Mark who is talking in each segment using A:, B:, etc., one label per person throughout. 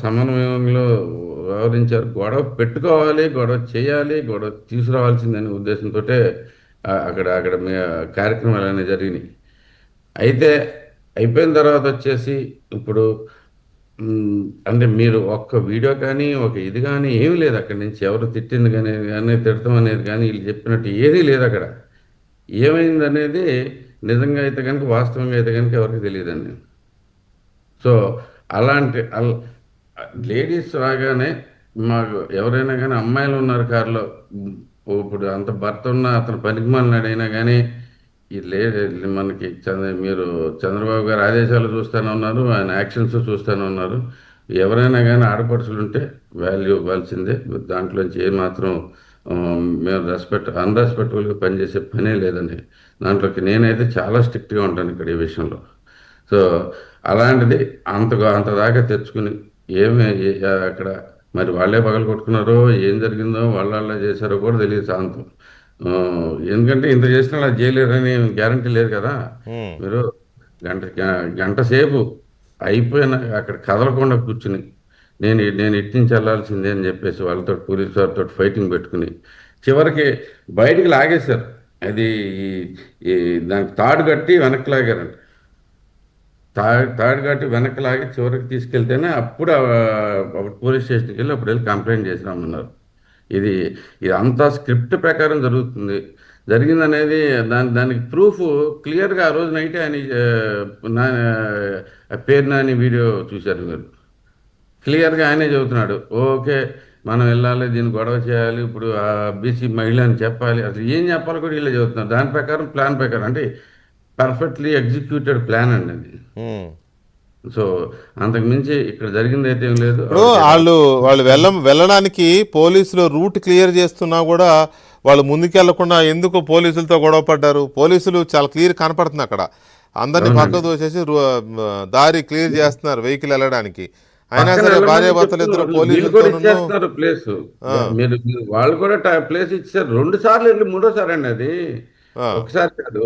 A: సమన్వయంలో వ్యవహరించారు. గొడవ పెట్టుకోవాలి, గొడవ చేయాలి, గొడవ తీసుకురావాల్సిందనే ఉద్దేశంతోటే అక్కడ అక్కడ కార్యక్రమాలన్నీ జరిగినాయి. అయితే అయిపోయిన తర్వాత వచ్చేసి ఇప్పుడు అంటే మీరు ఒక్క వీడియో కానీ, ఒక ఇది కానీ ఏమీ లేదు అక్కడి నుంచి. ఎవరు తిట్టింది కానీ తిడతాం అనేది కానీ, వీళ్ళు చెప్పినట్టు ఏదీ లేదక్కడ. ఏమైందనేది నిజంగా అయితే గనుక, వాస్తవంగా అయితే గనుక ఎవరికీ తెలీదండి. సో, అలాంటి లేడీస్ రాగానే మాకు ఎవరైనా గానీ అమ్మాయిలున్నారు కారులో. ఇప్పుడు అంత భర్త ఉన్న అతను పనికిమాలినాడైనా గానీ, ఈ లే మనకి మీరు చంద్రబాబు గారి ఆదేశాలు చూస్తూనే ఉన్నారు. ఆయన యాక్షన్స్ చూస్తూనే ఉన్నారు. ఎవరైనా గానీ ఆడపడుచులుంటే వాల్యూ ఇవ్వాల్సిందే. దాంట్లోంచి ఏమాత్రం మేము అన్‌రెస్పెక్టబుల్‌గా పనిచేసే పనే లేదండి. దాంట్లోకి నేనైతే చాలా స్ట్రిక్ట్‌గా ఉంటాను ఇక్కడ ఈ విషయంలో. సో, అలాంటిది అంత దాకా తెచ్చుకుని ఏమి అక్కడ మరి వాళ్ళే పగలగొట్టుకున్నారో, ఏం జరిగిందో, వాళ్ళే చేశారో కూడా తెలీదు సాంతం. ఎందుకంటే ఇంత చేసినా అలా చేయలేరని గ్యారంటీ లేదు కదా!
B: హ్మ్.
A: మీరు గంట సేపు అయిపోయిన అక్కడ కదలకుండా కూర్చుని, నేను ఇటు నుంచి వెళ్ళాల్సిందే అని చెప్పేసి వాళ్ళతోటి పోలీసు వారితోటి ఫైటింగ్ పెట్టుకుని, చివరికి బయటికి లాగేశారు. అది ఈ ఈ దానికి తాడు కట్టి వెనక్కి లాగారంట. తాడు కట్టి వెనక్కి లాగి చివరికి తీసుకెళ్తేనే అప్పుడు అప్పుడు పోలీస్ స్టేషన్‌కి వెళ్ళి అప్పుడు వెళ్ళి కంప్లెయింట్ చేసి రమ్మన్నారు. ఇది ఇదంతా స్క్రిప్ట్ ప్రకారం జరుగుతుంది. జరిగిందనేది దానికి ప్రూఫ్ క్లియర్‌గా ఆ రోజు నైటే ఆయన నా పేరు నాని వీడియో చూశారు మీరు. క్లియర్‌గా ఆయనే చెబుతున్నాడు. ఓకే. మనం వెళ్ళాలి, దీన్ని గొడవ చేయాలి, ఇప్పుడు బీసీ మహిళ అని చెప్పాలి. అసలు ఏం చెప్పాలో కూడా వీళ్ళే చెబుతున్నారు. దాని ప్రకారం ప్లాన్ ప్రకారం అంటే పర్ఫెక్ట్‌లీ ఎగ్జిక్యూటెడ్ ప్లాన్ అండి అది.
B: హ్మ్.
A: సో, అంతకు మించి ఇక్కడ జరిగిందైతే ఏం లేదు.
B: ఇప్పుడు వాళ్ళు వెళ్ళడానికి పోలీసులు రూట్ క్లియర్ చేస్తున్నా కూడా వాళ్ళు ముందుకెళ్లకుండా ఎందుకు పోలీసులతో గొడవ పడ్డారు? పోలీసులు చాలా క్లియర్ కనపడుతుంది అక్కడ. అందరినీ
A: అవునండి.
B: పక్కకు తోసేసి దారి క్లియర్ చేస్తున్నారు వెహికల్ వెళ్ళడానికి. అయినా
A: పక్కన
B: సరే
A: వెళ్ళమని
B: భార్యాభర్తలు ఇద్దరు
A: చెప్తున్నారు. వీళ్ళు కూడా
B: పోలీసులతోనూ
A: ఇచ్చేస్తున్నారు ప్లేసు. వాళ్ళు కూడా ప్లేస్ ఇచ్చారు. 2 సార్లు వెళ్ళి మూడోసారి అండి అది. ఒకసారి కాదు.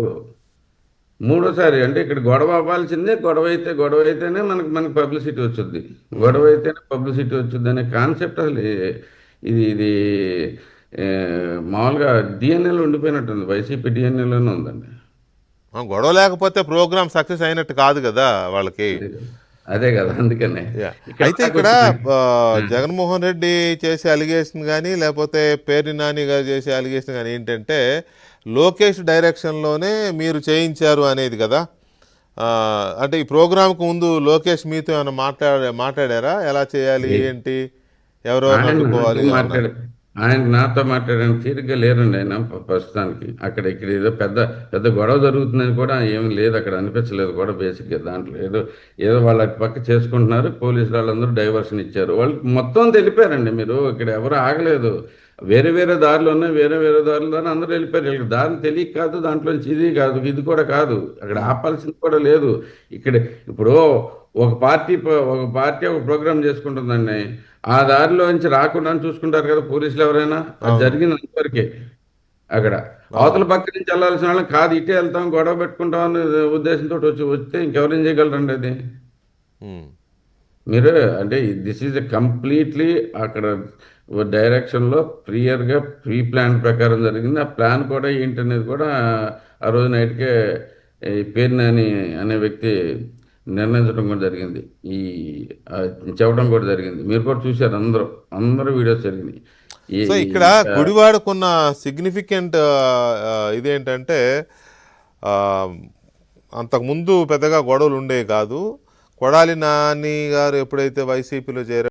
A: మూడోసారి అంటే ఇక్కడ గొడవ అవ్వాల్సిందే. గొడవ అయితేనే మనకి పబ్లిసిటీ వచ్చుద్ది. గొడవ అయితేనే పబ్లిసిటీ వచ్చుద్ది అనే కాన్సెప్ట్ అసలు ఇది ఇది మామూలుగా డిఎన్ఏలో ఉండిపోయినట్టుంది. వైసీపీ డిఎన్ఏలోనే ఉందండి.
B: గొడవ లేకపోతే ప్రోగ్రామ్ సక్సెస్ అయినట్టు కాదు కదా వాళ్ళకి.
A: అదే కదా. అదే కదా అందుకనే
B: అయితే ఇక్కడ జగన్మోహన్ రెడ్డి చేసే అలిగేషన్ కానీ లేకపోతే పేర్ని నాని గారు చేసే అలిగేషన్ కానీ ఏంటంటే లోకేష్ డైరెక్షన్లోనే మీరు చేయించారు అనేది కదా. అంటే ఈ ప్రోగ్రాంకు ముందు లోకేష్ మీతో ఏమైనా మాట్లాడారా? ఎలా చేయాలి, ఏంటి, ఎవరెవరిని అడ్డుకోవాలి?
A: ఆయన నాతో మాట్లాడిన తీరిగ్గా లేరండి. ఆయన ప్రస్తుతానికి ఇక్కడ ఏదో పెద్ద పెద్ద గొడవ జరుగుతుందని కూడా ఏమి లేదు, అక్కడ అనిపించలేదు కూడా. బేసిక్గా దాంట్లో ఏదో ఏదో వాళ్ళ పక్క చేసుకుంటున్నారు. పోలీసు వాళ్ళందరూ డైవర్షన్ ఇచ్చారు. వాళ్ళు మొత్తం తెలిపారండి. మీరు ఇక్కడ ఎవరు ఆగలేదు. వేరే వేరే దారులు ఉన్నాయి, వేరే దారులు దాన్ని అందరూ వెళ్ళిపోయారు. వీళ్ళకి దారి తెలియక కాదు, దాంట్లోంచి ఇది కాదు, ఇది కూడా కాదు. అక్కడ ఆపాల్సింది కూడా లేదు. ఇక్కడ ఇప్పుడు ఒక పార్టీ ఒక ప్రోగ్రామ్ చేసుకుంటుందండి. ఆ దారిలోంచి రాకుండా చూసుకుంటారు కదా పోలీసులు ఎవరైనా. అది జరిగింది అంతవరకే. అక్కడ అవతల పక్క నుంచి వెళ్ళాల్సిన వాళ్ళని కాదు, ఇటే వెళ్తాం, గొడవ పెట్టుకుంటాం అనే ఉద్దేశంతో వస్తే ఇంకెవరేం చేయగలరండి అది. మీరు అంటే దిస్ ఈజ్ కంప్లీట్లీ అక్కడ డైరెక్షన్లో క్లియర్గా ప్రీ ప్లాన్ ప్రకారం జరిగింది. ఆ ప్లాన్ కూడా ఏంటనేది కూడా ఆ రోజు నైట్కే ఈ పేరు నాని అనే వ్యక్తి నిర్ణయించడం కూడా జరిగింది. చెప్పడం కూడా జరిగింది. మీరు కూడా చూశారు, అందరూ వీడియోస్ జరిగినాయి.
B: సో ఇక్కడ గుడివాడకున్న సిగ్నిఫికెంట్ ఇదేంటంటే అంతకుముందు పెద్దగా గొడవలు ఉండేవి కాదు. కొడాలి నాని గారు ఎప్పుడైతే వైసీపీలో చేరారో